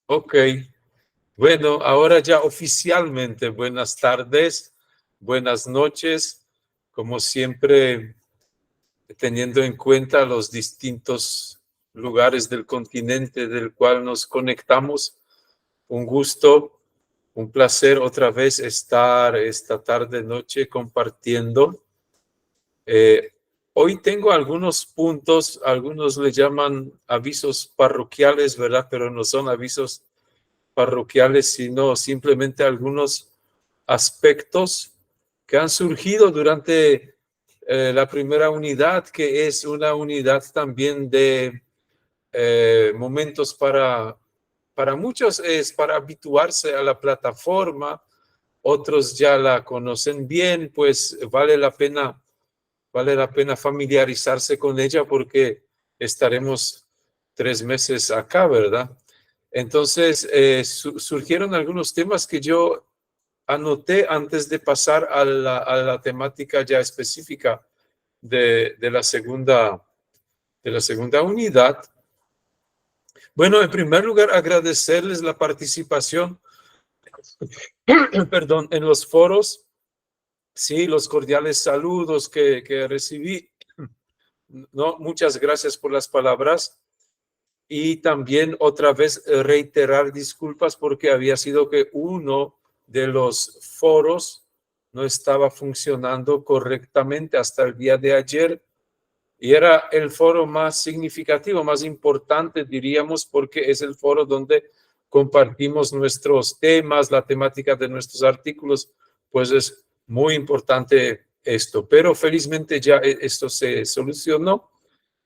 Ok, bueno, ahora ya oficialmente buenas tardes, buenas noches, como siempre teniendo en cuenta los distintos lugares del continente del cual nos conectamos. Un gusto, un placer otra vez estar esta tarde, noche compartiendo. Eh, Hoy tengo algunos puntos, algunos le llaman avisos parroquiales, ¿verdad? Pero no son avisos parroquiales, sino simplemente algunos aspectos que han surgido durante la primera unidad, que es una unidad también de momentos para muchos es para habituarse a la plataforma, otros ya la conocen bien, pues vale la pena familiarizarse con ella porque estaremos 3 meses acá, ¿verdad? Entonces, surgieron algunos temas que yo anoté antes de pasar a la temática ya específica de de la segunda unidad. Bueno, en primer lugar, agradecerles la participación, perdón, en los foros, sí, los cordiales saludos que recibí. No, muchas gracias por las palabras. Y también otra vez reiterar disculpas porque había sido que uno de los foros no estaba funcionando correctamente hasta el día de ayer y era el foro más significativo, más importante, diríamos, porque es el foro donde compartimos nuestros temas, la temática de nuestros artículos, pues es muy importante esto. Pero felizmente ya esto se solucionó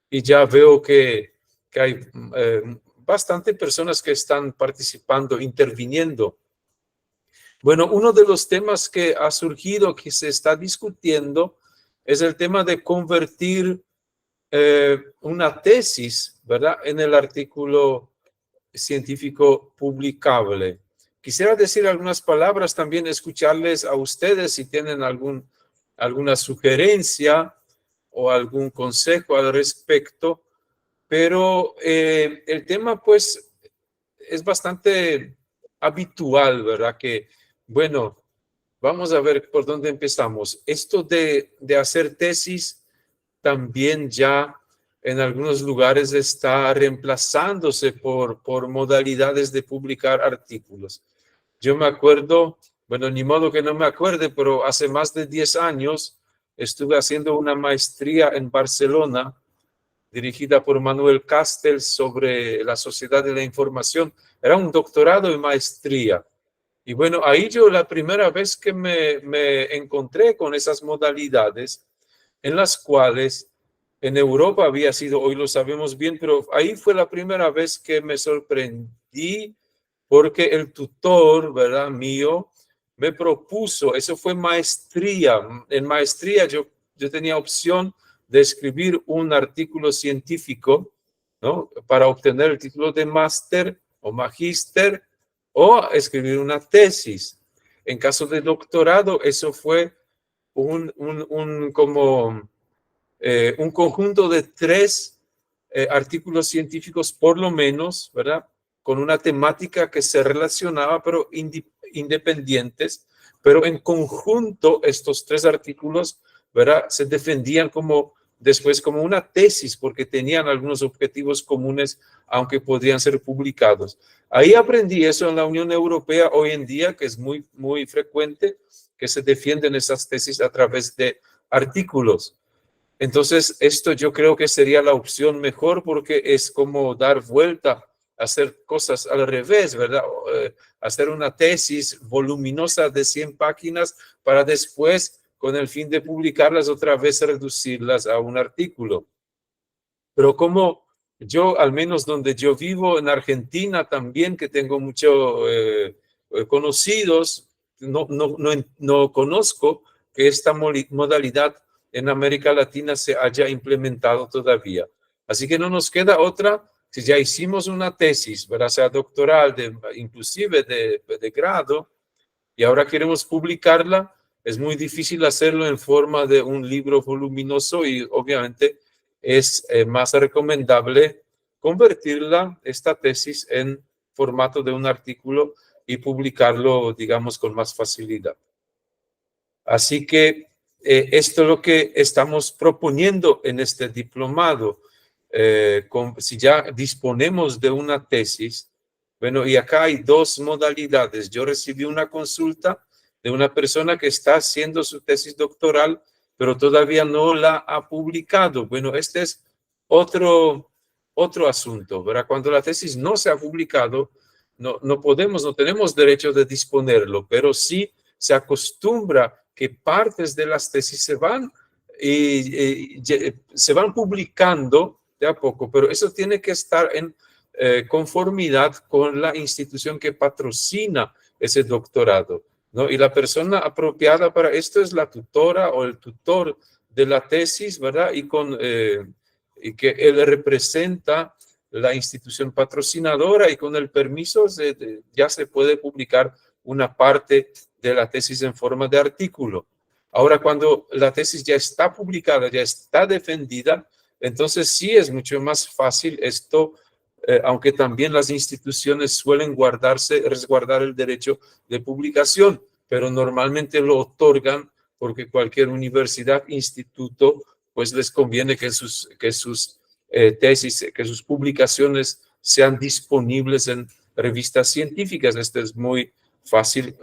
y ya veo que hay bastante personas que están participando, interviniendo. Bueno, uno de los temas que ha surgido, que se está discutiendo, es el tema de convertir una tesis, ¿verdad?, en el artículo científico publicable. Quisiera decir algunas palabras, también escucharles a ustedes si tienen alguna sugerencia o algún consejo al respecto, pero el tema pues es bastante habitual, ¿verdad? Que, bueno, vamos a ver por dónde empezamos. Esto de hacer tesis también ya en algunos lugares está reemplazándose por modalidades de publicar artículos. Yo me acuerdo, bueno, ni modo que no me acuerde, pero hace más de 10 años estuve haciendo una maestría en Barcelona dirigida por Manuel Castells sobre la sociedad de la información. Era un doctorado en maestría. Y bueno, ahí yo la primera vez que me encontré con esas modalidades en las cuales en Europa había sido, hoy lo sabemos bien, pero ahí fue la primera vez que me sorprendí porque el tutor, ¿verdad?, mío, me propuso, eso fue maestría. En maestría yo tenía opción de escribir un artículo científico, ¿no?, para obtener el título de máster o magíster o escribir una tesis. En caso de doctorado, eso fue como un conjunto de 3 artículos científicos por lo menos, ¿verdad?, con una temática que se relacionaba, pero independientes, pero en conjunto estos 3 artículos, ¿verdad?, se defendían después como una tesis porque tenían algunos objetivos comunes, aunque podrían ser publicados. Ahí aprendí eso en la Unión Europea hoy en día, que es muy, muy frecuente que se defienden esas tesis a través de artículos. Entonces, esto yo creo que sería la opción mejor porque es como dar vuelta, hacer cosas al revés, ¿verdad? Hacer una tesis voluminosa de 100 páginas para después, con el fin de publicarlas otra vez, reducirlas a un artículo. Pero como yo, al menos donde yo vivo, en Argentina también, que tengo muchos conocidos, no conozco que esta modalidad en América Latina se haya implementado todavía. Así que no nos queda otra, si ya hicimos una tesis, ¿verdad?, sea doctoral, inclusive de grado, y ahora queremos publicarla, es muy difícil hacerlo en forma de un libro voluminoso y obviamente es más recomendable convertirla, esta tesis, en formato de un artículo y publicarlo, digamos, con más facilidad. Así que esto es lo que estamos proponiendo en este diplomado. Si ya disponemos de una tesis, bueno, y acá hay dos modalidades. Yo recibí una consulta de una persona que está haciendo su tesis doctoral, pero todavía no la ha publicado. Bueno, este es otro asunto, ¿verdad? Cuando la tesis no se ha publicado, no tenemos derecho de disponerlo, pero sí se acostumbra que partes de las tesis se van publicando de a poco, pero eso tiene que estar en conformidad con la institución que patrocina ese doctorado, ¿no? Y la persona apropiada para esto es la tutora o el tutor de la tesis, ¿verdad? Y que él representa la institución patrocinadora y con el permiso ya se puede publicar una parte de la tesis en forma de artículo. Ahora, cuando la tesis ya está publicada, ya está defendida, entonces sí es mucho más fácil esto, aunque también las instituciones suelen resguardar el derecho de publicación, pero normalmente lo otorgan porque cualquier universidad, instituto, pues les conviene que sus tesis, que sus publicaciones sean disponibles en revistas científicas. Esto es muy fácil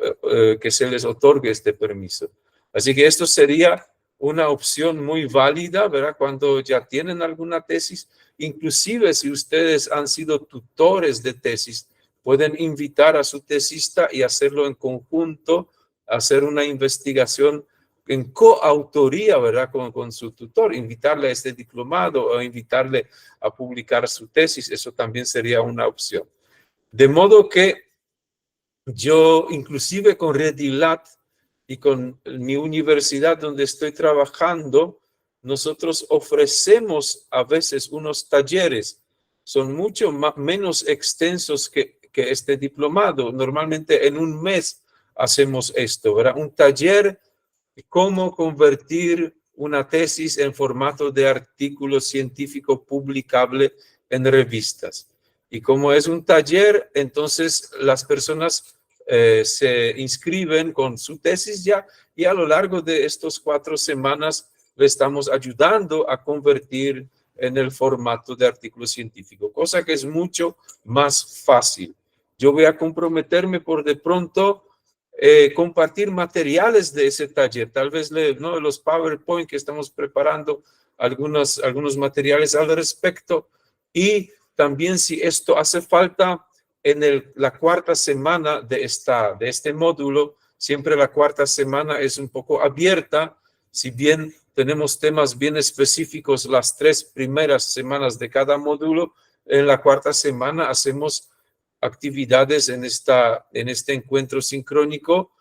que se les otorgue este permiso. Así que esto sería una opción muy válida, ¿verdad? Cuando ya tienen alguna tesis, inclusive si ustedes han sido tutores de tesis, pueden invitar a su tesista y hacerlo en conjunto, hacer una investigación en coautoría, ¿verdad? Con su tutor, invitarle a este diplomado o invitarle a publicar su tesis, eso también sería una opción. De modo que yo, inclusive con Redilat y con mi universidad donde estoy trabajando, nosotros ofrecemos a veces unos talleres. Son mucho menos extensos que este diplomado. Normalmente en un mes hacemos esto, ¿verdad? Un taller, cómo convertir una tesis en formato de artículo científico publicable en revistas. Y como es un taller, entonces las personas se inscriben con su tesis ya y a lo largo de estas 4 semanas le estamos ayudando a convertir en el formato de artículo científico, cosa que es mucho más fácil. Yo voy a comprometerme por de pronto compartir materiales de ese taller, tal vez ¿no? los PowerPoint que estamos preparando, algunos materiales al respecto, y también si esto hace falta en la 4ª semana de este módulo. Siempre la 4ª semana es un poco abierta, si bien tenemos temas bien específicos las 3 primeras semanas de cada módulo, en la 4ª semana hacemos actividades en este encuentro sincrónico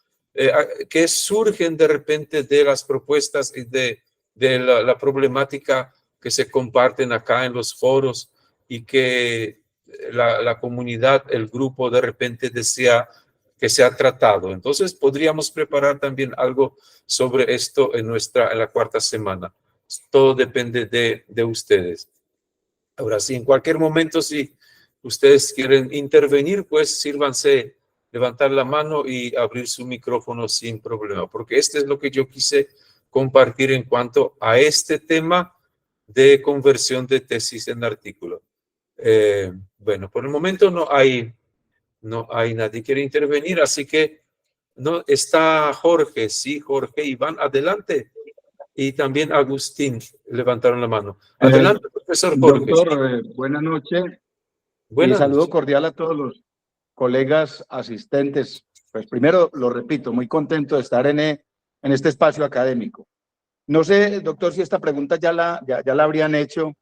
que surgen de repente de las propuestas y de la problemática que se comparten acá en los foros y que la comunidad, el grupo de repente desea que sea tratado. Entonces podríamos preparar también algo sobre esto en la 4ª semana. Todo depende de ustedes. Ahora sí, en cualquier momento, si ustedes quieren intervenir, pues sírvanse levantar la mano y abrir su micrófono sin problema, porque este es lo que yo quise compartir en cuanto a este tema de conversión de tesis en artículo. Bueno, por el momento no hay nadie que quiere intervenir, así que no está Jorge, sí, Jorge, Iván, adelante. Y también Agustín levantaron la mano. Adelante, profesor Jorge. Doctor, buenas noches. Buenas y saludo noches. Cordial a todos los colegas asistentes. Pues primero, lo repito, muy contento de estar en este espacio académico. No sé, doctor, si esta pregunta ya la habrían hecho,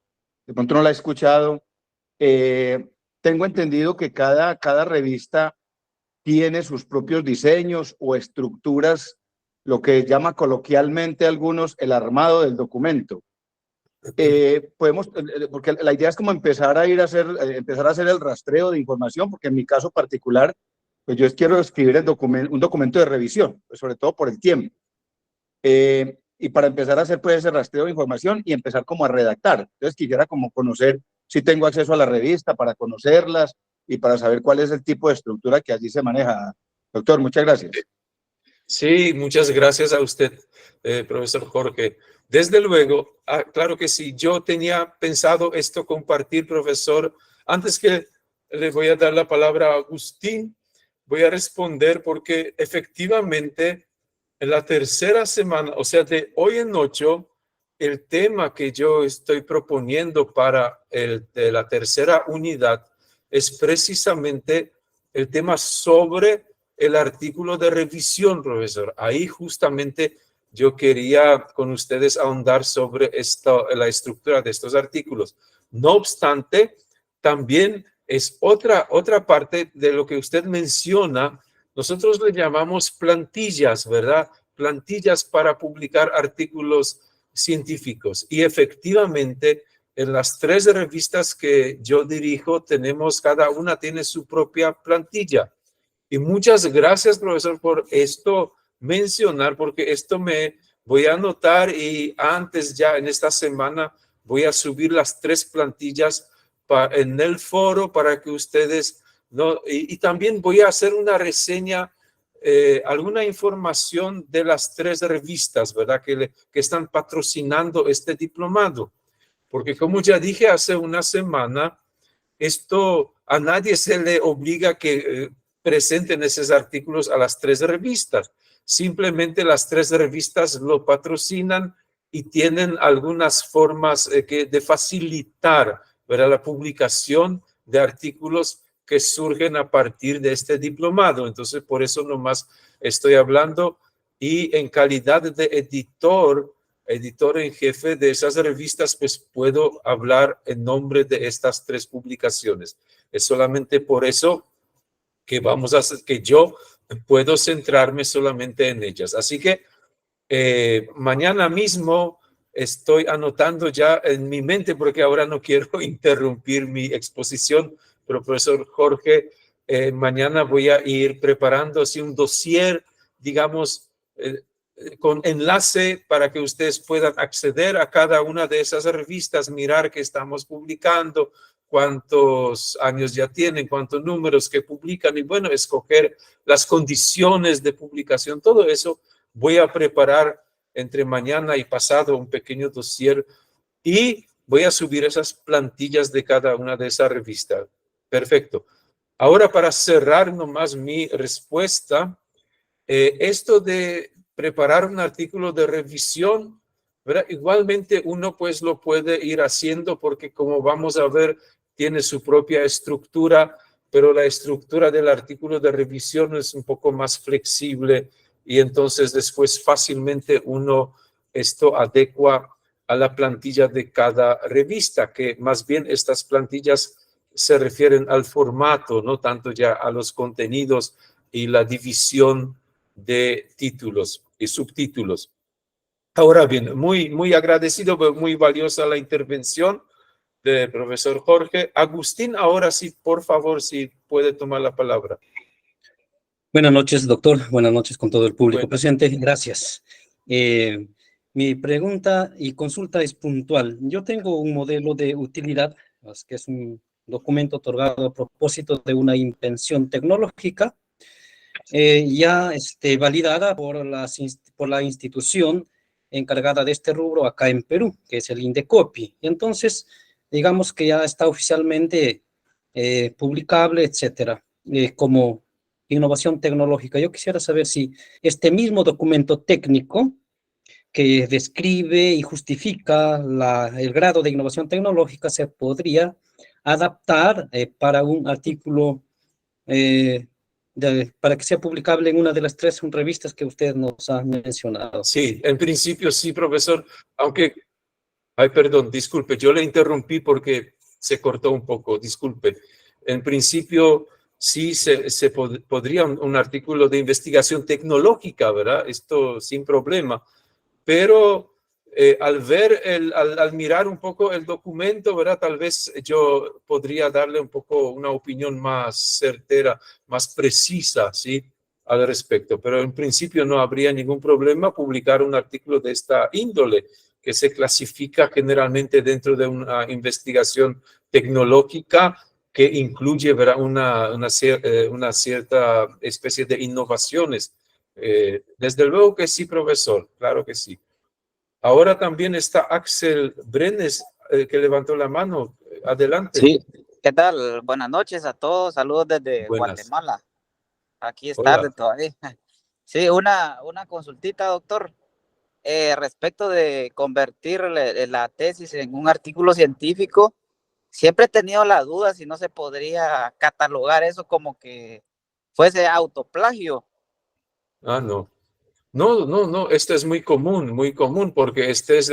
de pronto no la he escuchado. Tengo entendido que cada revista tiene sus propios diseños o estructuras, lo que llama coloquialmente algunos el armado del documento. Porque la idea es como empezar a hacer el rastreo de información, porque en mi caso particular, pues yo quiero escribir un documento de revisión, pues sobre todo por el tiempo. Y para empezar a hacer pues ese rastreo de información y empezar como a redactar. Entonces quisiera como conocer si tengo acceso a la revista para conocerlas, y para saber cuál es el tipo de estructura que allí se maneja. Doctor, muchas gracias. Sí, muchas gracias a usted, profesor Jorge. Desde luego, claro que sí, yo tenía pensado esto compartir, profesor. Antes que le voy a dar la palabra a Agustín, voy a responder porque efectivamente en la tercera semana, o sea, de hoy en 8, el tema que yo estoy proponiendo para de la tercera unidad es precisamente el tema sobre el artículo de revisión, profesor. Ahí justamente yo quería con ustedes ahondar sobre la estructura de estos artículos. No obstante, también es otra parte de lo que usted menciona. Nosotros le llamamos plantillas, ¿verdad? Plantillas para publicar artículos científicos. Y efectivamente, en las 3 revistas que yo dirijo, cada una tiene su propia plantilla. Y muchas gracias, profesor, por esto mencionar, porque esto me voy a anotar y antes ya en esta semana voy a subir las 3 plantillas en el foro para que ustedes, ¿no? Y también voy a hacer una reseña, alguna información de las 3 revistas, ¿verdad? Que están patrocinando este diplomado. Porque como ya dije hace una semana, esto a nadie se le obliga que presenten esos artículos a las 3 revistas. Simplemente las 3 revistas lo patrocinan y tienen algunas formas de facilitar, ¿verdad?, la publicación de artículos que surgen a partir de este diplomado. Entonces, por eso nomás estoy hablando, y en calidad de editor en jefe de esas revistas, pues puedo hablar en nombre de estas 3 publicaciones. Es solamente por eso que que yo puedo centrarme solamente en ellas. Así que mañana mismo estoy anotando ya en mi mente, porque ahora no quiero interrumpir mi exposición, pero profesor Jorge, mañana voy a ir preparando así un dossier, digamos, con enlace para que ustedes puedan acceder a cada una de esas revistas, mirar qué estamos publicando, cuántos años ya tienen, cuántos números que publican, y bueno, escoger las condiciones de publicación. Todo eso voy a preparar entre mañana y pasado un pequeño dossier y voy a subir esas plantillas de cada una de esas revistas. Perfecto. Ahora, para cerrar nomás mi respuesta, esto de preparar un artículo de revisión, ¿verdad? Igualmente uno pues lo puede ir haciendo, porque como vamos a ver, tiene su propia estructura, pero la estructura del artículo de revisión es un poco más flexible, y entonces después fácilmente uno esto adecua a la plantilla de cada revista, que más bien estas plantillas se refieren al formato, no tanto ya a los contenidos y la división de títulos y subtítulos. Ahora bien, muy agradecido, muy valiosa la intervención del profesor Jorge. Agustín, ahora sí, por favor, si puede tomar la palabra. Buenas noches, doctor. Buenas noches con todo el público presente. Gracias. Mi pregunta y consulta es puntual. Yo tengo un modelo de utilidad, que es un documento otorgado a propósito de una invención tecnológica, ya validada por la institución encargada de este rubro acá en Perú, que es el Indecopi. Entonces, digamos que ya está oficialmente publicable, etcétera, como innovación tecnológica. Yo quisiera saber si este mismo documento técnico que describe y justifica el grado de innovación tecnológica se podría adaptar para un artículo para que sea publicable en una de las 3 revistas que usted nos ha mencionado. Sí, en principio sí, profesor, aunque, perdón, disculpe, yo le interrumpí porque se cortó un poco, disculpe. En principio sí se podría un artículo de investigación tecnológica, ¿verdad? Esto sin problema, pero al mirar un poco el documento, ¿verdad? Tal vez yo podría darle un poco una opinión más certera, más precisa, ¿sí?, al respecto. Pero en principio no habría ningún problema publicar un artículo de esta índole, que se clasifica generalmente dentro de una investigación tecnológica, que incluye, ¿verdad? Una cierta especie de innovaciones. Desde luego que sí, profesor, claro que sí. Ahora también está Axel Brenes, que levantó la mano. Adelante. Sí, ¿qué tal? Buenas noches a todos, saludos desde Buenas. Guatemala. Aquí es Hola. tarde todavía. Sí, una consultita, doctor. Respecto de convertir la tesis en un artículo científico, siempre he tenido la duda si no se podría catalogar eso como que fuese autoplagio. Ah, no. No, esto es muy común, porque esta es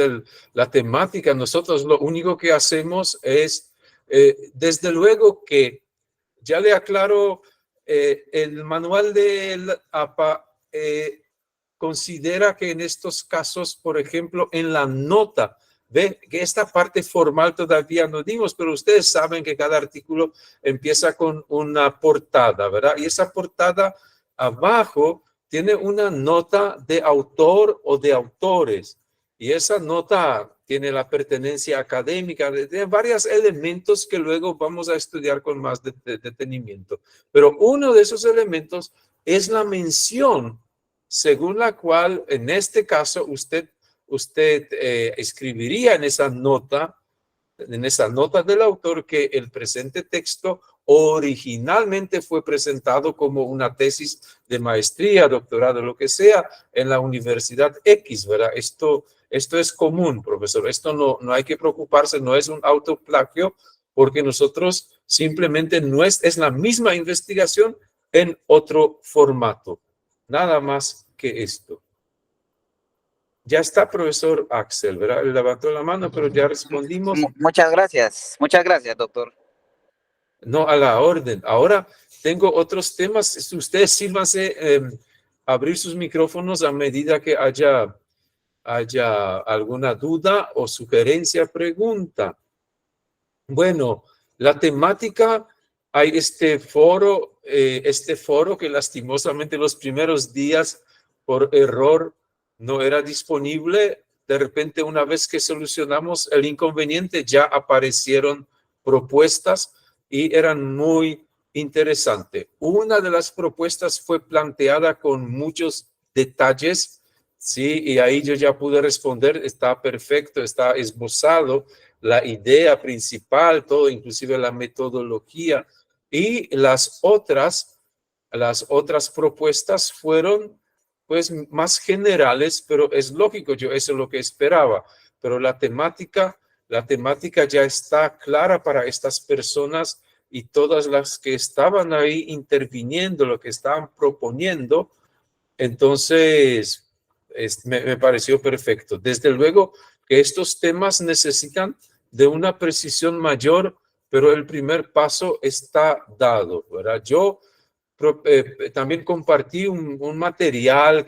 la temática. Nosotros lo único que hacemos es, desde luego que, ya le aclaro, el manual del APA considera que en estos casos, por ejemplo, en la nota, ve que esta parte formal todavía no dimos, pero ustedes saben que cada artículo empieza con una portada, ¿verdad? Y esa portada abajo tiene una nota de autor o de autores. Y esa nota tiene la pertenencia académica, de varios elementos que luego vamos a estudiar con más detenimiento. Pero uno de esos elementos es la mención según la cual, en este caso, usted escribiría en esa nota del autor que el presente texto originalmente fue presentado como una tesis de maestría, doctorado, lo que sea, en la Universidad X, ¿verdad? Esto es común, profesor. Esto no hay que preocuparse, no es un autoplagio, porque nosotros simplemente no es la misma investigación en otro formato. Nada más que esto. Ya está, profesor Axel, ¿verdad? Él levantó la mano, pero ya respondimos. Muchas gracias, doctor. No, a la orden. Ahora tengo otros temas. Ustedes sírvanse abrir sus micrófonos a medida que haya alguna duda o sugerencia, pregunta. Bueno, la temática, hay este foro que lastimosamente los primeros días por error no era disponible. De repente, una vez que solucionamos el inconveniente, ya aparecieron propuestas y eran muy interesantes. Una de las propuestas fue planteada con muchos detalles, sí, y ahí yo ya pude responder, está perfecto, está esbozado la idea principal, todo, inclusive la metodología, y las otras propuestas fueron pues más generales, pero es lógico, yo eso es lo que esperaba, pero la temática ya está clara para estas personas y todas las que estaban ahí interviniendo, lo que estaban proponiendo, entonces me pareció perfecto. Desde luego que estos temas necesitan de una precisión mayor, pero el primer paso está dado, ¿verdad? Yo también compartí un material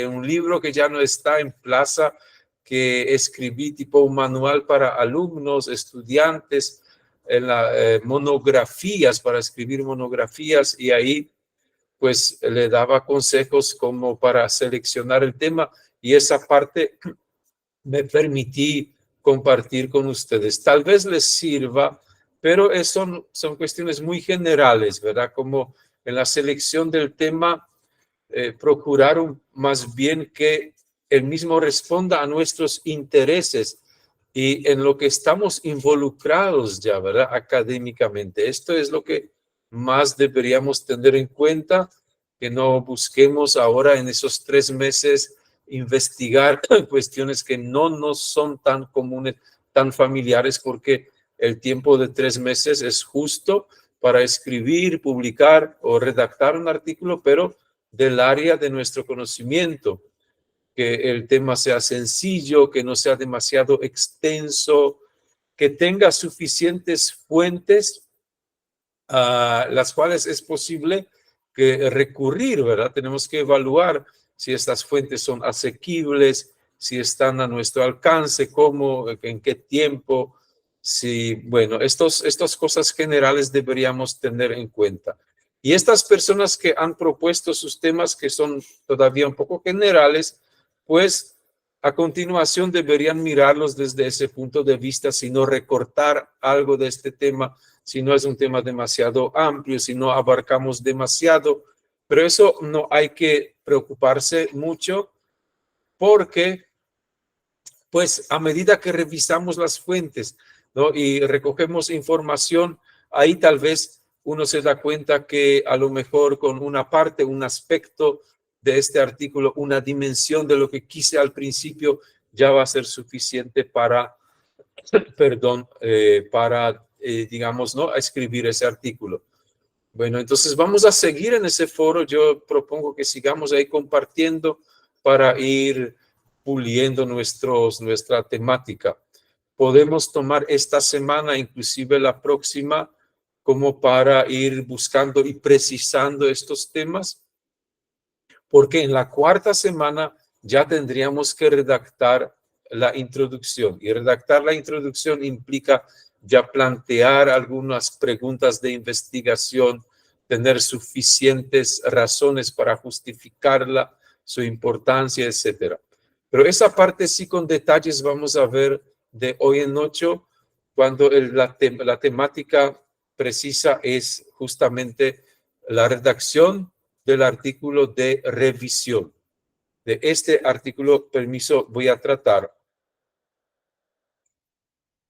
un libro que ya no está en plaza, que escribí tipo un manual para alumnos, estudiantes, en monografías, para escribir monografías, y ahí pues le daba consejos como para seleccionar el tema, y esa parte me permití compartir con ustedes. Tal vez les sirva, pero son cuestiones muy generales, ¿verdad? Como en la selección del tema, procuraron más bien que el mismo responda a nuestros intereses y en lo que estamos involucrados ya, ¿verdad? Académicamente. Esto es lo que más deberíamos tener en cuenta, que no busquemos ahora en esos 3 meses investigar cuestiones que no nos son tan comunes, tan familiares, porque el tiempo de 3 meses es justo para escribir, publicar o redactar un artículo, pero del área de nuestro conocimiento, que el tema sea sencillo, que no sea demasiado extenso, que tenga suficientes fuentes a las cuales es posible que recurrir, ¿verdad? Tenemos que evaluar si estas fuentes son asequibles, si están a nuestro alcance, cómo, en qué tiempo. Sí, bueno, estas cosas generales deberíamos tener en cuenta. Y estas personas que han propuesto sus temas, que son todavía un poco generales, pues a continuación deberían mirarlos desde ese punto de vista, sino recortar algo de este tema si no es un tema demasiado amplio, si no abarcamos demasiado, pero eso no hay que preocuparse mucho porque, pues, a medida que revisamos las fuentes, ¿no? Y recogemos información, ahí tal vez uno se da cuenta que a lo mejor con una parte, un aspecto de este artículo, una dimensión de lo que quise al principio, ya va a ser suficiente para, digamos, ¿no? Escribir ese artículo. Bueno, entonces vamos a seguir en ese foro. Yo propongo que sigamos ahí compartiendo para ir puliendo nuestra temática. Podemos tomar esta semana, inclusive la próxima, como para ir buscando y precisando estos temas, porque en la cuarta semana ya tendríamos que redactar la introducción, y redactar la introducción implica ya plantear algunas preguntas de investigación, tener suficientes razones para justificarla, su importancia, etcétera. Pero esa parte sí con detalles vamos a ver de hoy en 8, cuando la temática precisa es justamente la redacción del artículo de revisión. De este artículo, permiso, voy a tratar.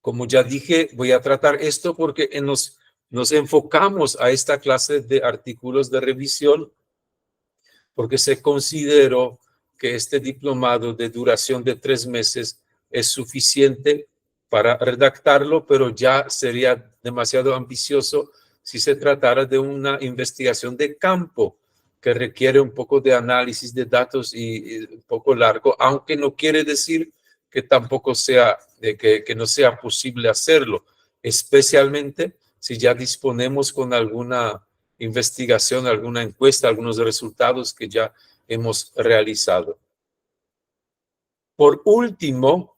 Como ya dije, voy a tratar esto porque nos enfocamos a esta clase de artículos de revisión porque se consideró que este diplomado de duración de 3 meses es suficiente para redactarlo, pero ya sería demasiado ambicioso si se tratara de una investigación de campo que requiere un poco de análisis de datos y un poco largo, aunque no quiere decir que tampoco sea, que no sea posible hacerlo, especialmente si ya disponemos con alguna investigación, alguna encuesta, algunos resultados que ya hemos realizado. Por último,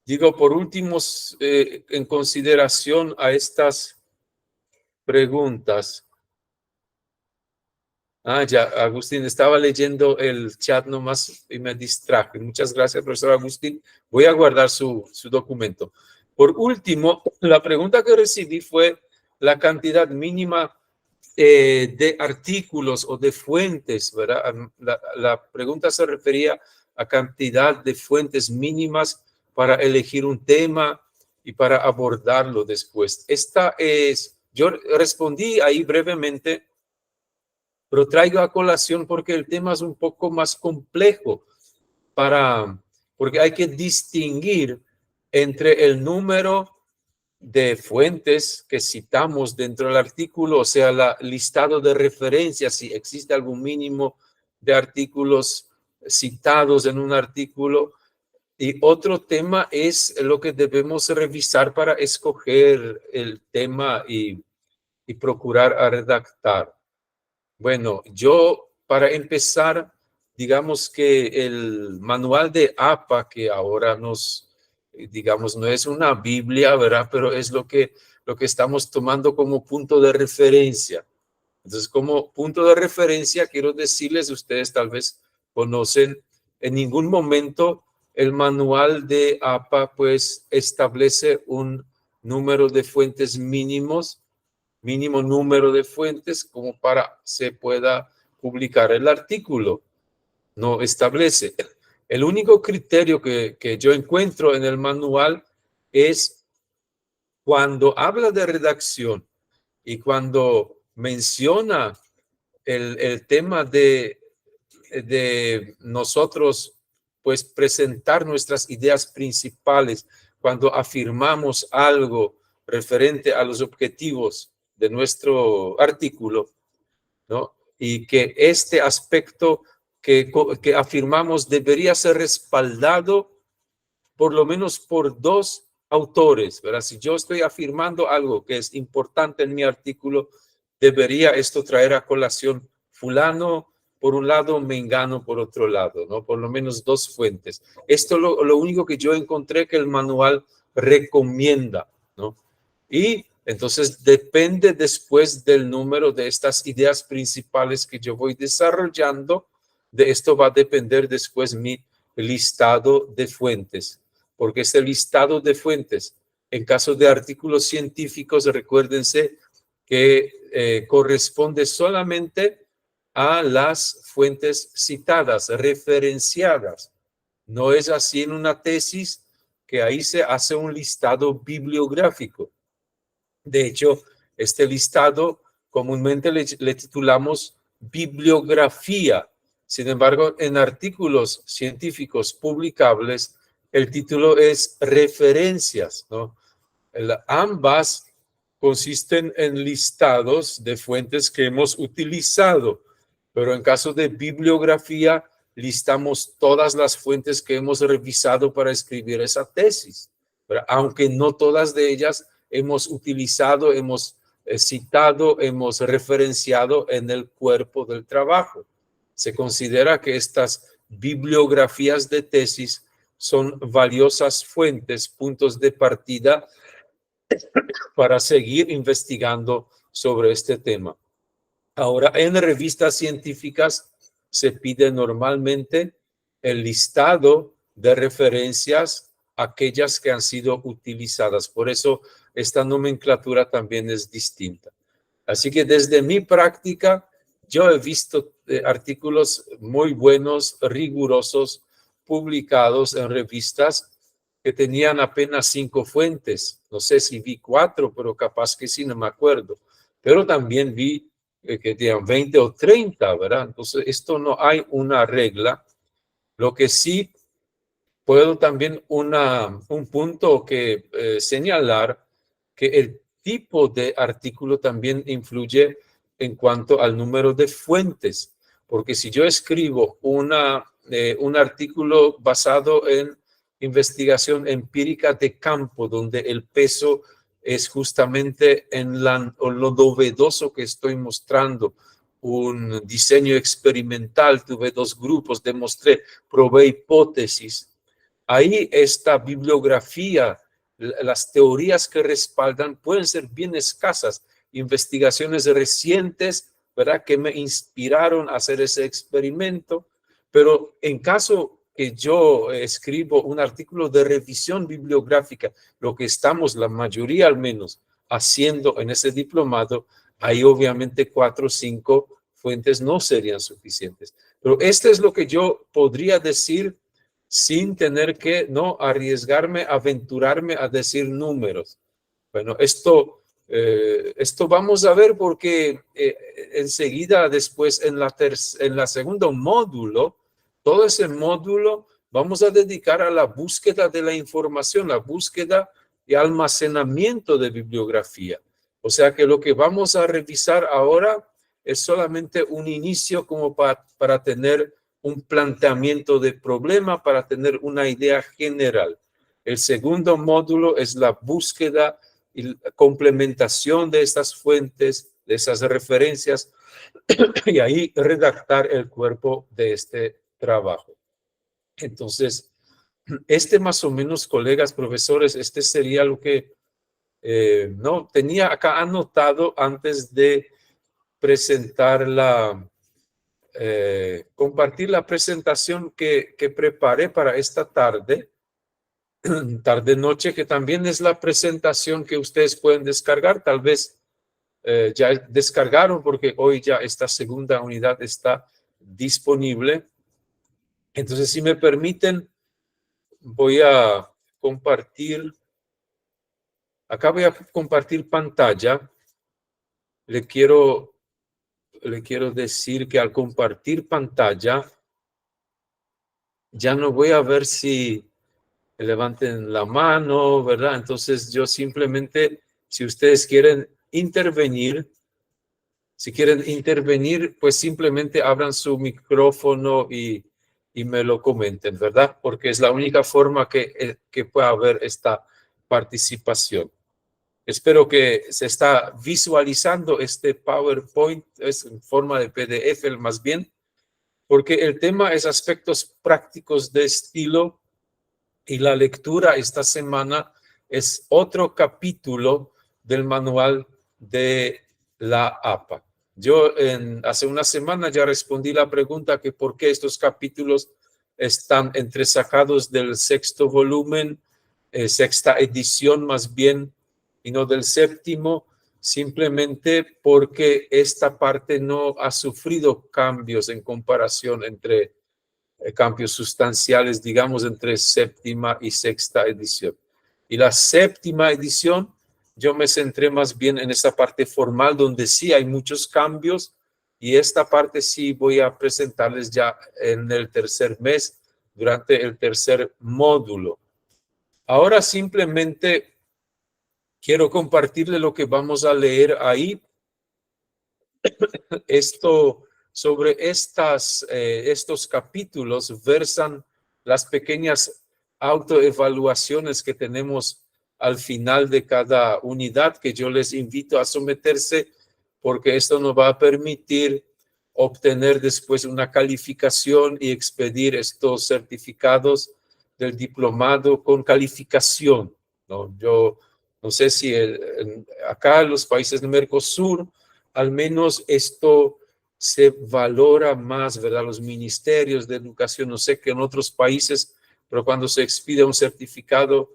en consideración a estas preguntas. Ya, Agustín, estaba leyendo el chat nomás y me distraje. Muchas gracias, profesor Agustín. Voy a guardar su documento. Por último, la pregunta que recibí fue la cantidad mínima de artículos o de fuentes, ¿verdad? La pregunta se refería a cantidad de fuentes mínimas para elegir un tema y para abordarlo después. Yo respondí ahí brevemente, pero traigo a colación porque el tema es un poco más complejo porque hay que distinguir entre el número de fuentes que citamos dentro del artículo, o sea, el listado de referencias, si existe algún mínimo de artículos citados en un artículo. Y otro tema es lo que debemos revisar para escoger el tema y procurar redactar. Bueno, yo para empezar, digamos que el manual de APA, que ahora digamos, no es una Biblia, ¿verdad? Pero es lo que estamos tomando como punto de referencia. Entonces, como punto de referencia, quiero decirles, ustedes tal vez conocen, en ningún momento el manual de APA pues establece un número de fuentes mínimo número de fuentes como para se pueda publicar el artículo. No establece. El único criterio que yo encuentro en el manual es cuando habla de redacción y cuando menciona el tema de nosotros pues presentar nuestras ideas principales, cuando afirmamos algo referente a los objetivos de nuestro artículo, ¿no? Y que este aspecto que afirmamos debería ser respaldado por lo menos por 2 autores, ¿verdad? Si yo estoy afirmando algo que es importante en mi artículo, debería esto traer a colación fulano por un lado, mengano por otro lado, ¿no? Por lo menos 2 fuentes. Esto es lo único que yo encontré que el manual recomienda, ¿no? Y entonces depende después del número de estas ideas principales que yo voy desarrollando, de esto va a depender después mi listado de fuentes, porque ese listado de fuentes En caso de artículos científicos, recuérdense que corresponde solamente a las fuentes citadas, referenciadas. No es así en una tesis, que ahí se hace un listado bibliográfico. De hecho, este listado comúnmente le titulamos bibliografía. Sin embargo, en artículos científicos publicables, el título es referencias, ¿no? Ambas consisten en listados de fuentes que hemos utilizado, pero en caso de bibliografía, listamos todas las fuentes que hemos revisado para escribir esa tesis, ¿verdad? Aunque no todas de ellas hemos utilizado, hemos citado, hemos referenciado en el cuerpo del trabajo. Se considera que estas bibliografías de tesis son valiosas fuentes, puntos de partida para seguir investigando sobre este tema. Ahora, en revistas científicas se pide normalmente el listado de referencias, aquellas que han sido utilizadas. Por eso esta nomenclatura también es distinta. Así que desde mi práctica, yo he visto artículos muy buenos, rigurosos, publicados en revistas que tenían apenas 5 fuentes. No sé si vi 4, pero capaz que sí, no me acuerdo. Pero también vi que tenían 20 o 30, ¿verdad? Entonces, esto no hay una regla. Lo que sí puedo también un punto que señalar, que el tipo de artículo también influye en cuanto al número de fuentes. Porque si yo escribo un artículo basado en investigación empírica de campo, donde el peso es justamente en lo novedoso que estoy mostrando, un diseño experimental, tuve 2 grupos, demostré, probé hipótesis. Ahí esta bibliografía, las teorías que respaldan pueden ser bien escasas, investigaciones recientes, ¿verdad?, que me inspiraron a hacer ese experimento, pero en caso que yo escribo un artículo de revisión bibliográfica, lo que estamos, la mayoría al menos, haciendo en ese diplomado, ahí obviamente 4 o 5 fuentes no serían suficientes. Pero esto es lo que yo podría decir sin tener que no arriesgarme, aventurarme a decir números. Bueno, esto vamos a ver porque enseguida después en la segundo módulo, todo ese módulo vamos a dedicar a la búsqueda de la información, la búsqueda y almacenamiento de bibliografía. O sea que lo que vamos a revisar ahora es solamente un inicio como para tener un planteamiento de problema, para tener una idea general. El segundo módulo es la búsqueda y la complementación de estas fuentes, de esas referencias, y ahí redactar el cuerpo de este trabajo. Entonces, más o menos, colegas, profesores, este sería lo que no tenía acá anotado antes de presentar compartir la presentación que preparé para esta tarde, noche, que también es la presentación que ustedes pueden descargar. Tal vez ya descargaron porque hoy ya esta segunda unidad está disponible. Entonces, si me permiten, voy a compartir. Acá voy a compartir pantalla. Le quiero decir que al compartir pantalla, ya no voy a ver si levanten la mano, ¿verdad? Entonces yo simplemente, si ustedes quieren intervenir, pues simplemente abran su micrófono y me lo comenten, ¿verdad? Porque es la única forma que pueda haber esta participación. Espero que se está visualizando este PowerPoint, es en forma de PDF más bien, porque el tema es aspectos prácticos de estilo y la lectura esta semana es otro capítulo del manual de la APA. Yo hace una semana ya respondí la pregunta que por qué estos capítulos están entresacados del 6º volumen sexta edición más bien, y no del séptimo, simplemente porque esta parte no ha sufrido cambios en comparación entre cambios sustanciales, digamos, entre séptima y sexta edición. Y la séptima edición, yo me centré más bien en esta parte formal, donde sí hay muchos cambios, y esta parte sí voy a presentarles ya en el tercer mes, durante el tercer módulo. Ahora simplemente quiero compartirle lo que vamos a leer ahí. Esto, sobre estos capítulos versan las pequeñas autoevaluaciones que tenemos al final de cada unidad, que yo les invito a someterse, porque esto nos va a permitir obtener después una calificación y expedir estos certificados del diplomado con calificación, ¿no? Yo no sé si acá en los países del Mercosur, al menos esto se valora más, ¿verdad? Los ministerios de educación, no sé que en otros países, pero cuando se expide un certificado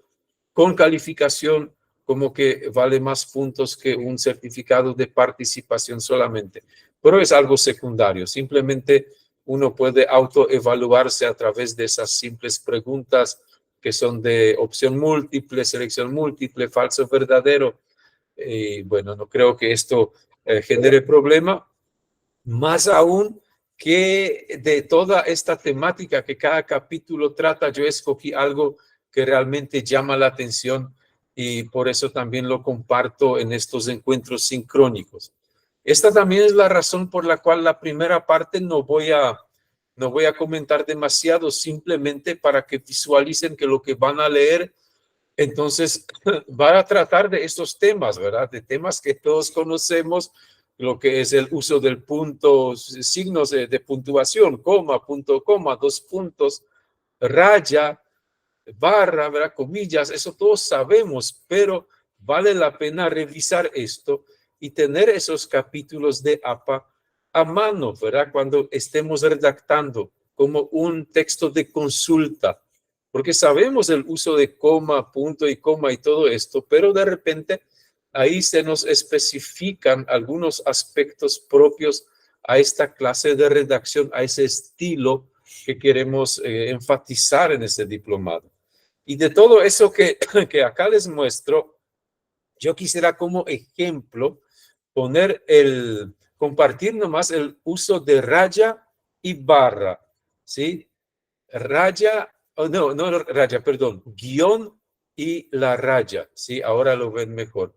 con calificación, como que vale más puntos que un certificado de participación solamente. Pero es algo secundario, simplemente uno puede autoevaluarse a través de esas simples preguntas que son de opción múltiple, selección múltiple, falso, verdadero. Bueno, no creo que esto genere problema. Más aún que de toda esta temática que cada capítulo trata, yo escogí algo que realmente llama la atención y por eso también lo comparto en estos encuentros sincrónicos. Esta también es la razón por la cual la primera parte no voy a comentar demasiado, simplemente para que visualicen que lo que van a leer, entonces va a tratar de estos temas, ¿verdad? De temas que todos conocemos, lo que es el uso del punto, signos de puntuación, coma, punto, coma, dos puntos, raya, barra, ¿verdad? Comillas, eso todos sabemos, pero vale la pena revisar esto y tener esos capítulos de APA a mano, ¿verdad? Cuando estemos redactando como un texto de consulta, porque sabemos el uso de coma, punto y coma y todo esto, pero de repente ahí se nos especifican algunos aspectos propios a esta clase de redacción, a ese estilo que queremos enfatizar en este diplomado. Y de todo eso que acá les muestro, yo quisiera como ejemplo compartir nomás el uso de raya y barra, ¿sí? Raya, no raya, perdón, guión y la raya, ¿sí? Ahora lo ven mejor.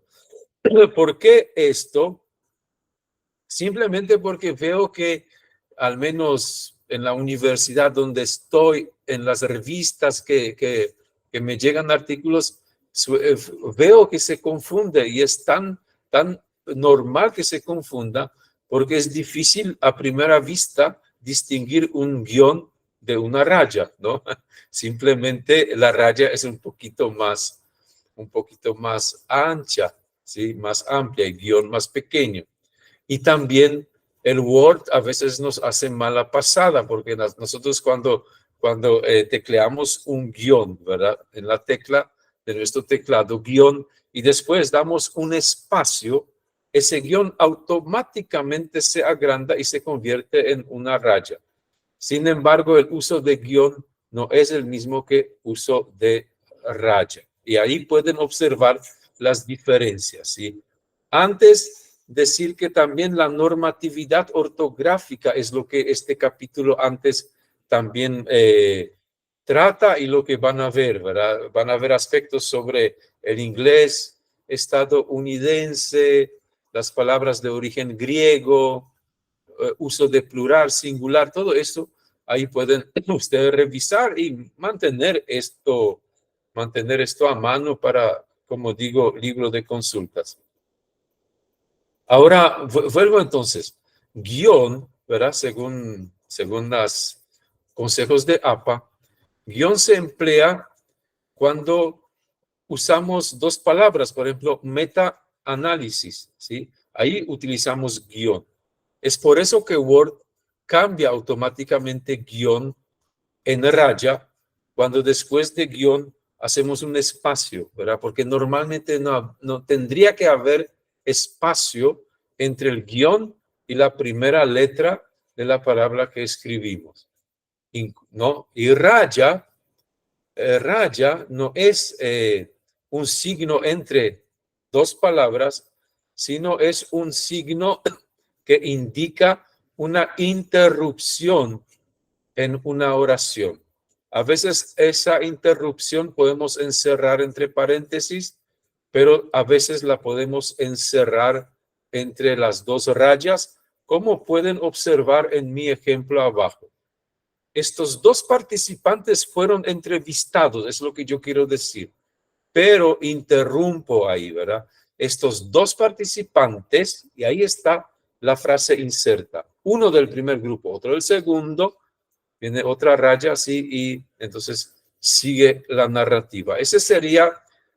¿Por qué esto? Simplemente porque veo que al menos en la universidad donde estoy, en las revistas que me llegan artículos, veo que se confunde y es tan normal que se confunda porque es difícil a primera vista distinguir un guión de una raya, ¿no? Simplemente la raya es un poquito más ancha, ¿sí? Más amplia y guión más pequeño. Y también el Word a veces nos hace mala pasada porque nosotros cuando tecleamos un guión, ¿verdad? En la tecla de nuestro teclado, guión, y después damos un espacio, ese guión automáticamente se agranda y se convierte en una raya. Sin embargo, el uso de guión no es el mismo que uso de raya. Y ahí pueden observar las diferencias, ¿sí? Antes, decir que también la normatividad ortográfica es lo que este capítulo antes también trata y lo que van a ver, ¿verdad? Van a ver aspectos sobre el inglés estadounidense, las palabras de origen griego, uso de plural, singular, todo esto, ahí pueden ustedes revisar y mantener esto a mano para, como digo, libro de consultas. Ahora, vuelvo entonces, guión, ¿verdad? Según los consejos de APA, guión se emplea cuando usamos dos palabras, por ejemplo, meta-análisis, ¿sí? Ahí utilizamos guión. Es por eso que Word cambia automáticamente guión en raya cuando después de guión hacemos un espacio, ¿verdad? Porque normalmente no tendría que haber espacio entre el guión y la primera letra de la palabra que escribimos, ¿no? Y raya no es un signo entre dos palabras, sino es un signo que indica una interrupción en una oración. A veces esa interrupción podemos encerrar entre paréntesis, pero a veces la podemos encerrar entre las dos rayas, como pueden observar en mi ejemplo abajo. Estos dos participantes fueron entrevistados, es lo que yo quiero decir, pero interrumpo ahí, ¿verdad? Estos dos participantes, y ahí está la frase inserta. Uno del primer grupo, otro del segundo, viene otra raya así y entonces sigue la narrativa. Ese sería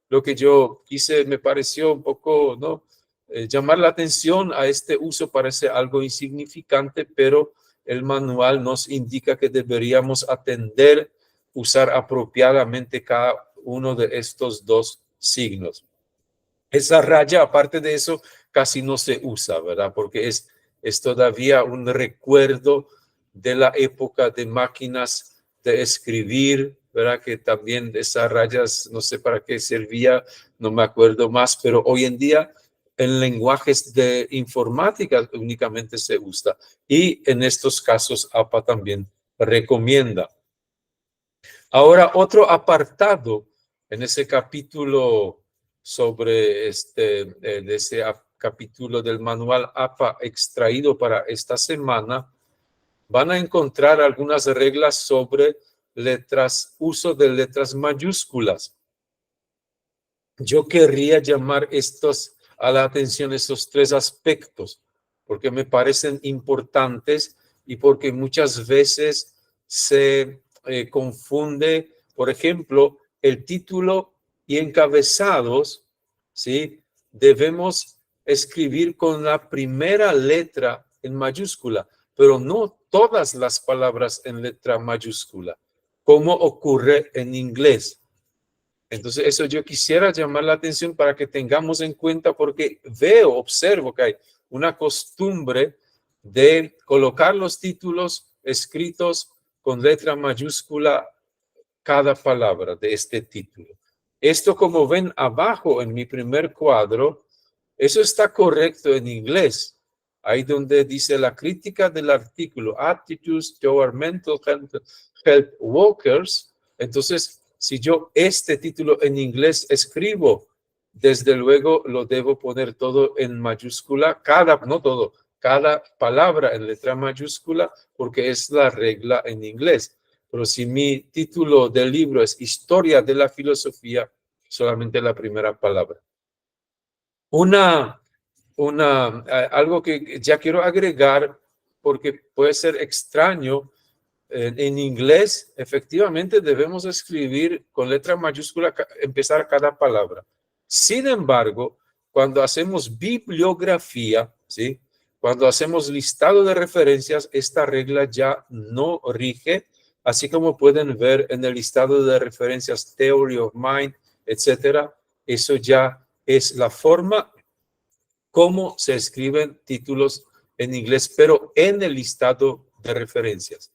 lo que yo quise, me pareció un poco, ¿no? Llamar la atención a este uso, parece algo insignificante, pero el manual nos indica que deberíamos atender, usar apropiadamente cada uno de estos dos signos. Esa raya, aparte de eso, casi no se usa, ¿verdad? Porque es todavía un recuerdo de la época de máquinas de escribir, ¿verdad? Que también esas rayas, no sé para qué servía, no me acuerdo más, pero hoy en día en lenguajes de informática únicamente se usa. Y en estos casos APA también recomienda. Ahora, otro apartado en ese capítulo sobre de ese capítulo del manual APA extraído para esta semana, van a encontrar algunas reglas sobre uso de letras mayúsculas. Yo querría llamar a la atención estos tres aspectos, porque me parecen importantes y porque muchas veces se confunde, por ejemplo, el título y encabezados, ¿sí? Debemos escribir con la primera letra en mayúscula, pero no todas las palabras en letra mayúscula, como ocurre en inglés. Entonces, eso yo quisiera llamar la atención para que tengamos en cuenta, porque observo que hay una costumbre de colocar los títulos escritos con letra mayúscula cada palabra de este título. Esto, como ven abajo en mi primer cuadro, eso está correcto en inglés. Ahí donde dice la crítica del artículo, Attitudes Toward Mental Health Workers. Entonces, si yo este título en inglés escribo, desde luego lo debo poner todo en mayúscula, no todo, cada palabra en letra mayúscula, porque es la regla en inglés. Pero si mi título del libro es Historia de la Filosofía, solamente la primera palabra. Algo que ya quiero agregar, porque puede ser extraño, en inglés efectivamente debemos escribir con letra mayúscula, empezar cada palabra. Sin embargo, cuando hacemos bibliografía, ¿sí? Cuando hacemos listado de referencias, esta regla ya no rige, así como pueden ver en el listado de referencias Theory of Mind, etcétera. Eso ya es la forma como se escriben títulos en inglés, pero en el listado de referencias.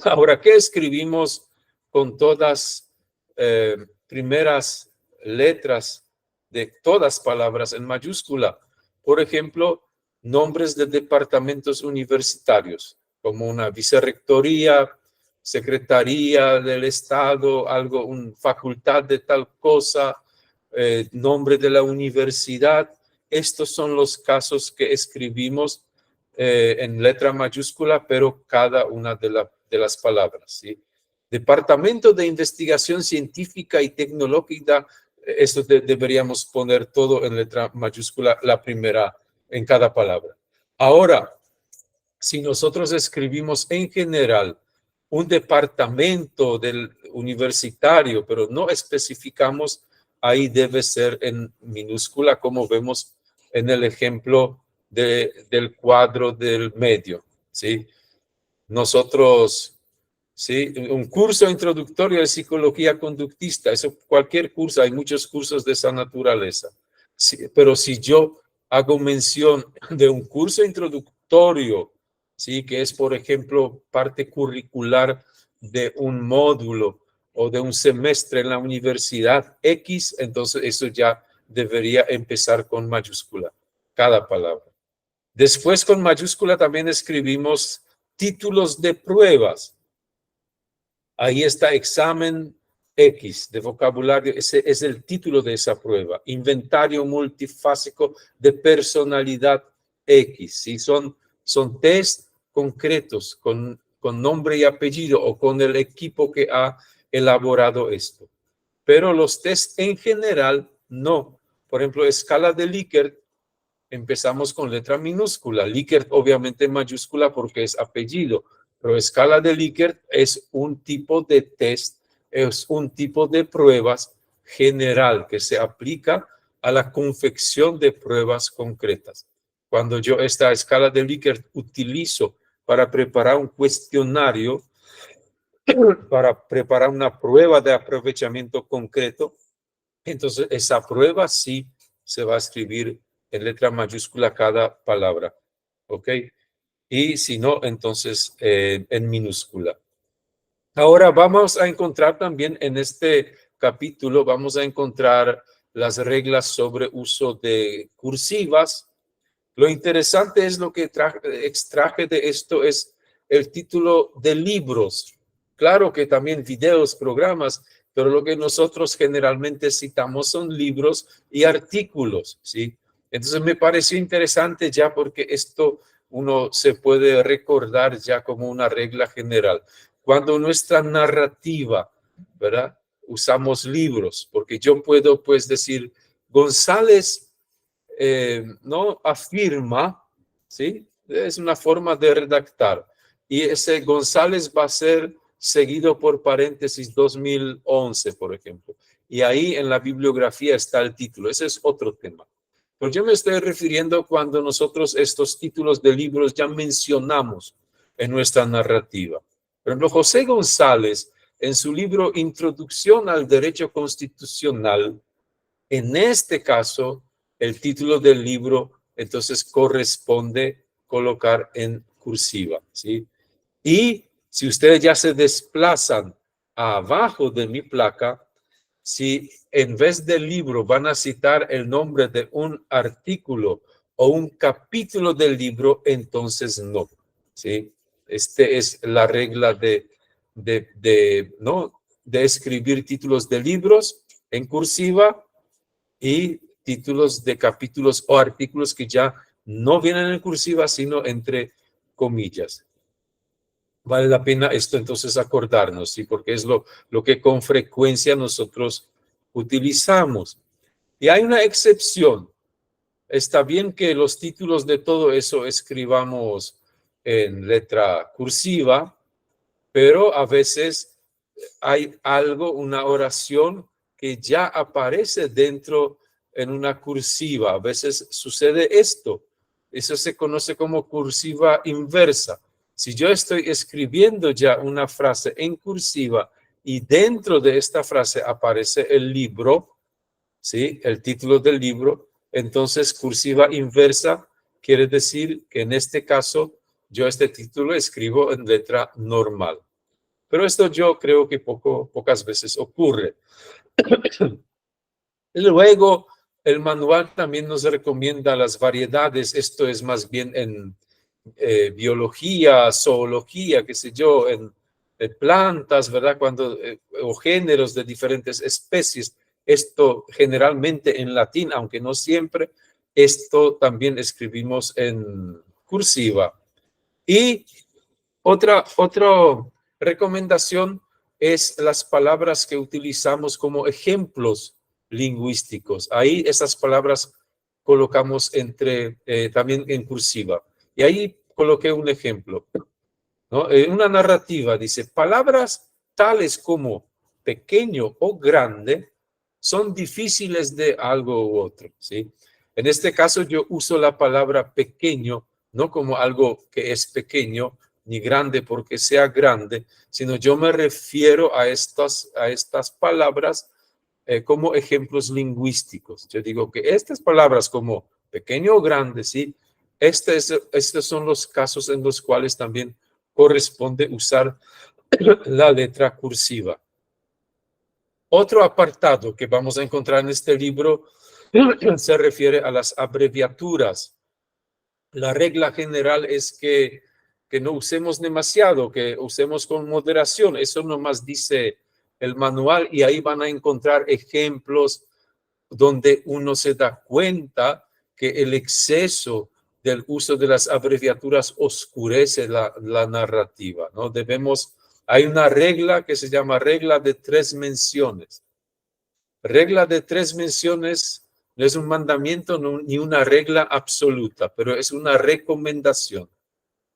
Ahora, ¿qué escribimos con todas primeras letras de todas palabras en mayúscula? Por ejemplo, nombres de departamentos universitarios, como una vicerrectoría, secretaría del Estado, una facultad de tal cosa, nombre de la universidad. Estos son los casos que escribimos en letra mayúscula, pero cada una de las palabras, ¿sí? Departamento de Investigación Científica y Tecnológica, eso deberíamos poner todo en letra mayúscula, la primera en cada palabra. Ahora, si nosotros escribimos en general un departamento del universitario, pero no especificamos, ahí debe ser en minúscula, como vemos en el ejemplo del cuadro del medio, ¿sí? Nosotros ¿sí? Un curso introductorio de psicología conductista, eso cualquier curso, hay muchos cursos de esa naturaleza. Sí, pero si yo hago mención de un curso introductorio, ¿sí? Que es, por ejemplo, parte curricular de un módulo o de un semestre en la universidad X, entonces eso ya debería empezar con mayúscula, cada palabra. Después con mayúscula también escribimos títulos de pruebas. Ahí está examen X de vocabulario, ese es el título de esa prueba. Inventario multifásico de personalidad X. ¿Sí? Son test concretos con nombre y apellido o con el equipo que ha elaborado esto. Pero los test en general no. Por ejemplo, escala de Likert, empezamos con letra minúscula. Likert obviamente mayúscula porque es apellido. Pero escala de Likert es un tipo de test, es un tipo de pruebas general que se aplica a la confección de pruebas concretas. Cuando yo esta escala de Likert utilizo para preparar un cuestionario, para preparar una prueba de aprovechamiento concreto, entonces esa prueba sí se va a escribir en letra mayúscula cada palabra, ¿ok? Y si no, entonces en minúscula. Ahora vamos a encontrar también en este capítulo, vamos a encontrar las reglas sobre uso de cursivas. Lo interesante es lo que extraje de esto es el título de libros. Claro que también videos, programas, pero lo que nosotros generalmente citamos son libros y artículos, ¿sí? Entonces me pareció interesante ya porque esto uno se puede recordar ya como una regla general. Cuando nuestra narrativa, ¿verdad? Usamos libros, porque yo puedo pues decir, González no afirma, ¿sí? Es una forma de redactar. Y ese González va a ser seguido por paréntesis 2011, por ejemplo. Y ahí en la bibliografía está el título. Ese es otro tema. Pero yo me estoy refiriendo cuando nosotros estos títulos de libros ya mencionamos en nuestra narrativa. Por ejemplo, José González, en su libro Introducción al Derecho Constitucional, en este caso, el título del libro entonces corresponde colocar en cursiva, ¿sí? Y si ustedes ya se desplazan abajo de mi placa, si en vez del libro van a citar el nombre de un artículo o un capítulo del libro, entonces no, ¿sí? Este es la regla ¿no? de escribir títulos de libros en cursiva y títulos de capítulos o artículos que ya no vienen en cursiva, sino entre comillas. Vale la pena esto entonces acordarnos, ¿sí? Porque es lo que con frecuencia nosotros utilizamos. Y hay una excepción. Está bien que los títulos de todo eso escribamos en letra cursiva, pero a veces hay algo, una oración que ya aparece dentro en una cursiva. A veces sucede esto. Eso se conoce como cursiva inversa. Si yo estoy escribiendo ya una frase en cursiva y dentro de esta frase aparece el libro, ¿sí? El título del libro, entonces cursiva inversa quiere decir que en este caso yo este título escribo en letra normal. Pero esto yo creo que pocas veces ocurre. Luego, el manual también nos recomienda las variedades. Esto es más bien en biología, zoología, qué sé yo, en plantas, ¿verdad? O géneros de diferentes especies. Esto generalmente en latín, aunque no siempre, esto también escribimos en cursiva. Y otra recomendación es las palabras que utilizamos como ejemplos lingüísticos. Ahí esas palabras colocamos también en cursiva. Y ahí coloqué un ejemplo, ¿no? Una narrativa dice, palabras tales como pequeño o grande son difíciles de algo u otro, ¿sí? En este caso yo uso la palabra pequeño, no como algo que es pequeño, ni grande porque sea grande, sino yo me refiero a estas palabras como ejemplos lingüísticos. Yo digo que estas palabras como pequeño o grande, ¿sí? Estos son los casos en los cuales también corresponde usar la letra cursiva. Otro apartado que vamos a encontrar en este libro se refiere a las abreviaturas. La regla general es que no usemos demasiado, que usemos con moderación. Eso nomás dice el manual y ahí van a encontrar ejemplos donde uno se da cuenta que el exceso del uso de las abreviaturas oscurece la narrativa, ¿no? Hay una regla que se llama regla de 3 menciones. Regla de 3 menciones no es un mandamiento ni una regla absoluta, pero es una recomendación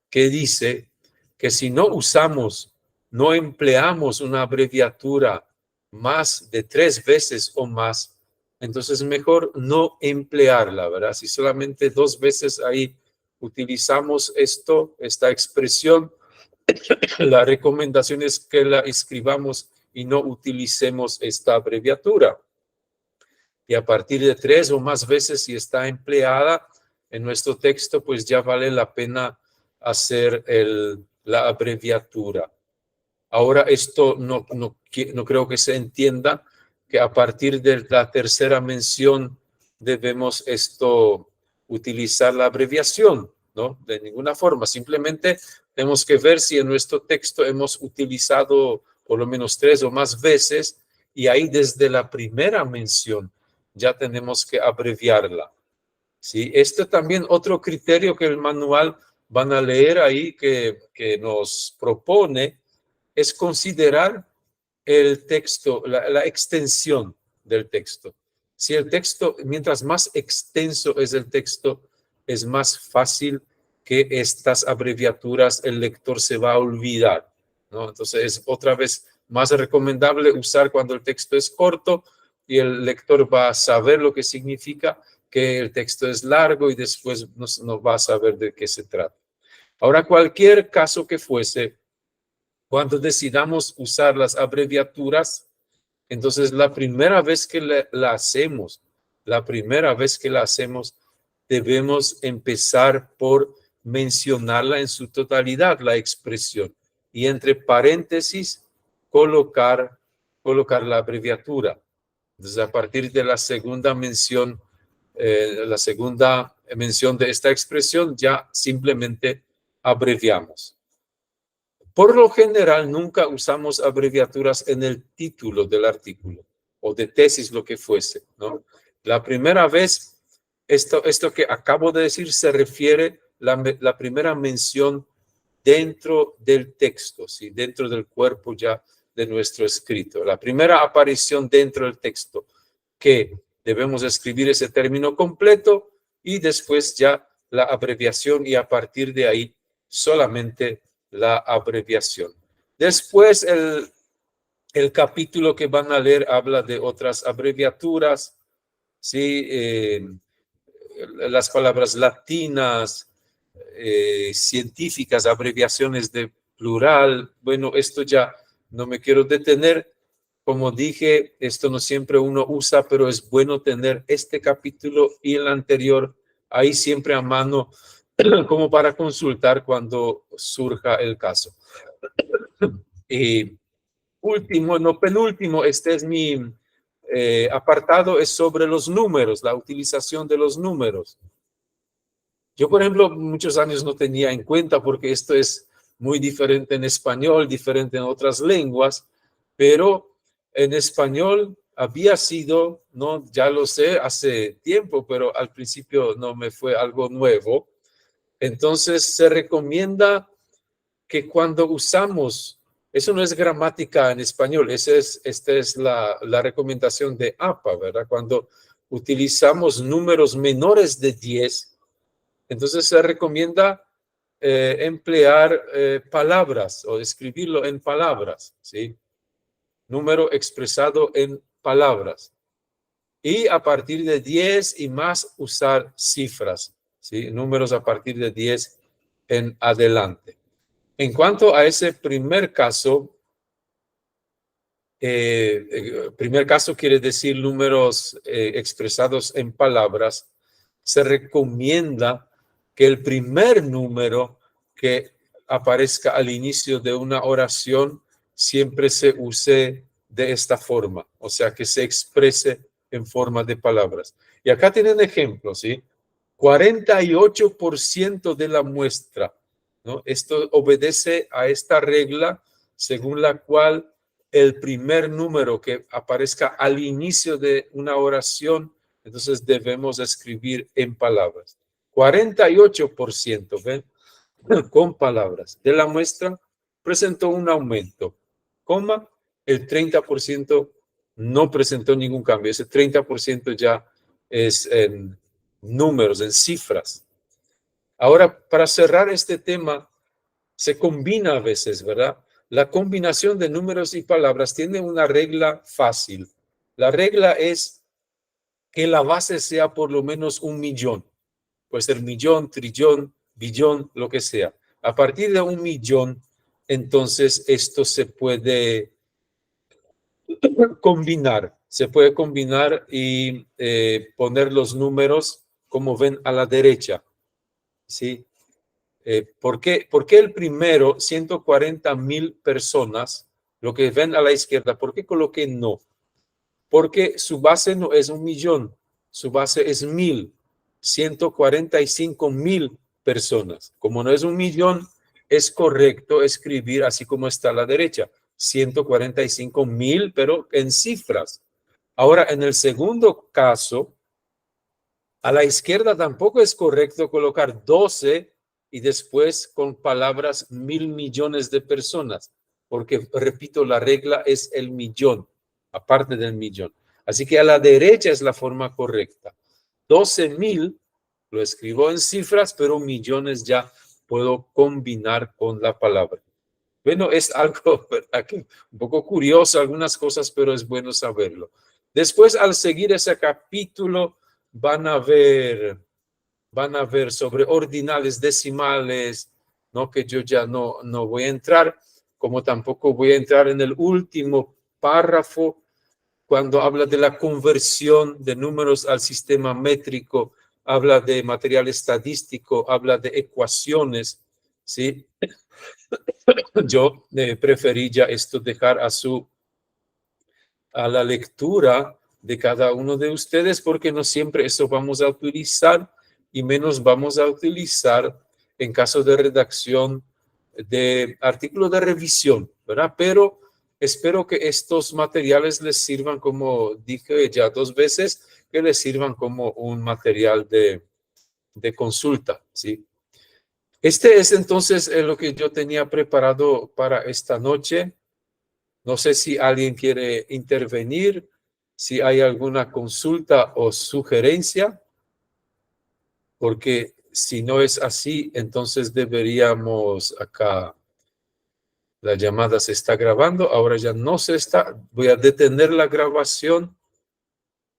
que dice que si no empleamos una abreviatura más de 3 veces o más, entonces mejor no emplearla, ¿verdad? Si solamente 2 veces ahí utilizamos esta expresión, la recomendación es que la escribamos y no utilicemos esta abreviatura. Y a partir de 3 o más veces, si está empleada en nuestro texto, pues ya vale la pena hacer la abreviatura. Ahora, esto no creo que se entienda que a partir de la tercera mención debemos utilizar la abreviación, ¿no? De ninguna forma. Simplemente tenemos que ver si en nuestro texto hemos utilizado por lo menos 3 o más veces y ahí desde la primera mención ya tenemos que abreviarla. ¿Sí? También otro criterio que el manual van a leer ahí que nos propone es considerar el texto, la extensión del texto. Si el texto, mientras más extenso es el texto, es más fácil que estas abreviaturas el lector se va a olvidar, ¿no? Entonces es otra vez más recomendable usar cuando el texto es corto y el lector va a saber lo que significa, que el texto es largo y después no va a saber de qué se trata. Ahora, cualquier caso que fuese, cuando decidamos usar las abreviaturas, entonces la primera vez que la hacemos, debemos empezar por mencionarla en su totalidad, la expresión, y entre paréntesis colocar la abreviatura. Entonces, a partir de la segunda mención de esta expresión, ya simplemente abreviamos. Por lo general, nunca usamos abreviaturas en el título del artículo o de tesis, lo que fuese, ¿no? La primera vez, esto que acabo de decir se refiere la primera mención dentro del texto, ¿sí? Dentro del cuerpo ya de nuestro escrito. La primera aparición dentro del texto, que debemos escribir ese término completo y después ya la abreviación y a partir de ahí solamente la abreviación. Después el capítulo que van a leer habla de otras abreviaturas, ¿sí? Las palabras latinas, científicas, abreviaciones de plural. Bueno, esto ya no me quiero detener. Como dije, esto no siempre uno usa, pero es bueno tener este capítulo y el anterior ahí siempre a mano como para consultar cuando surja el caso. Y penúltimo, este es mi apartado, es sobre los números, la utilización de los números. Yo, por ejemplo, muchos años no tenía en cuenta porque esto es muy diferente en español, diferente en otras lenguas, pero en español había sido, no, ya lo sé, hace tiempo, pero al principio no me fue algo nuevo. Entonces se recomienda que cuando usamos, eso no es gramática en español, esta es la recomendación de APA, ¿verdad? Cuando utilizamos números menores de 10, entonces se recomienda emplear palabras o escribirlo en palabras, ¿sí? Número expresado en palabras. Y a partir de 10 y más usar cifras, ¿sí? Números a partir de 10 en adelante. En cuanto a ese primer caso quiere decir números expresados en palabras, se recomienda que el primer número que aparezca al inicio de una oración siempre se use de esta forma, o sea, que se exprese en forma de palabras. Y acá tienen ejemplos, ¿sí? 48% de la muestra, ¿no? Esto obedece a esta regla según la cual el primer número que aparezca al inicio de una oración, entonces debemos escribir en palabras. 48%, ¿ven? Con palabras. De la muestra presentó un aumento, coma, el 30% no presentó ningún cambio. Ese 30% ya es en números, en cifras. Ahora, para cerrar este tema, se combina a veces, ¿verdad? La combinación de números y palabras tiene una regla fácil. La regla es que la base sea por lo menos 1.000.000. Puede ser millón, trillón, billón, lo que sea. A partir de 1.000.000, entonces esto se puede combinar. Se puede combinar y poner los números como ven a la derecha. ¿Sí? ¿Por qué el primero, 140.000 personas, lo que ven a la izquierda, por qué coloqué no? Porque su base no es 1.000.000, su base es 1.000, 145.000 personas. Como no es 1.000.000, es correcto escribir así como está a la derecha, 145.000, pero en cifras. Ahora, en el segundo caso, a la izquierda tampoco es correcto colocar 12 y después con palabras 1.000.000.000 de personas, porque, repito, la regla es el millón, aparte del millón. Así que a la derecha es la forma correcta. 12.000 lo escribo en cifras, pero millones ya puedo combinar con la palabra. Bueno, es algo, ¿verdad?, que un poco curioso algunas cosas, pero es bueno saberlo. Después, al seguir ese capítulo, van a ver sobre ordinales decimales, ¿no? Que yo ya no voy a entrar, como tampoco voy a entrar en el último párrafo, cuando habla de la conversión de números al sistema métrico, habla de material estadístico, habla de ecuaciones, ¿sí? Yo preferí ya esto dejar a la lectura de cada uno de ustedes, porque no siempre eso vamos a utilizar y menos vamos a utilizar en caso de redacción de artículo de revisión, ¿verdad? Pero espero que estos materiales les sirvan, como dije ya 2 veces, que les sirvan como un material de consulta, ¿sí? Este es entonces lo que yo tenía preparado para esta noche. No sé si alguien quiere intervenir, si hay alguna consulta o sugerencia, porque si no es así, entonces deberíamos acá, la llamada se está grabando, ahora ya no se está, voy a detener la grabación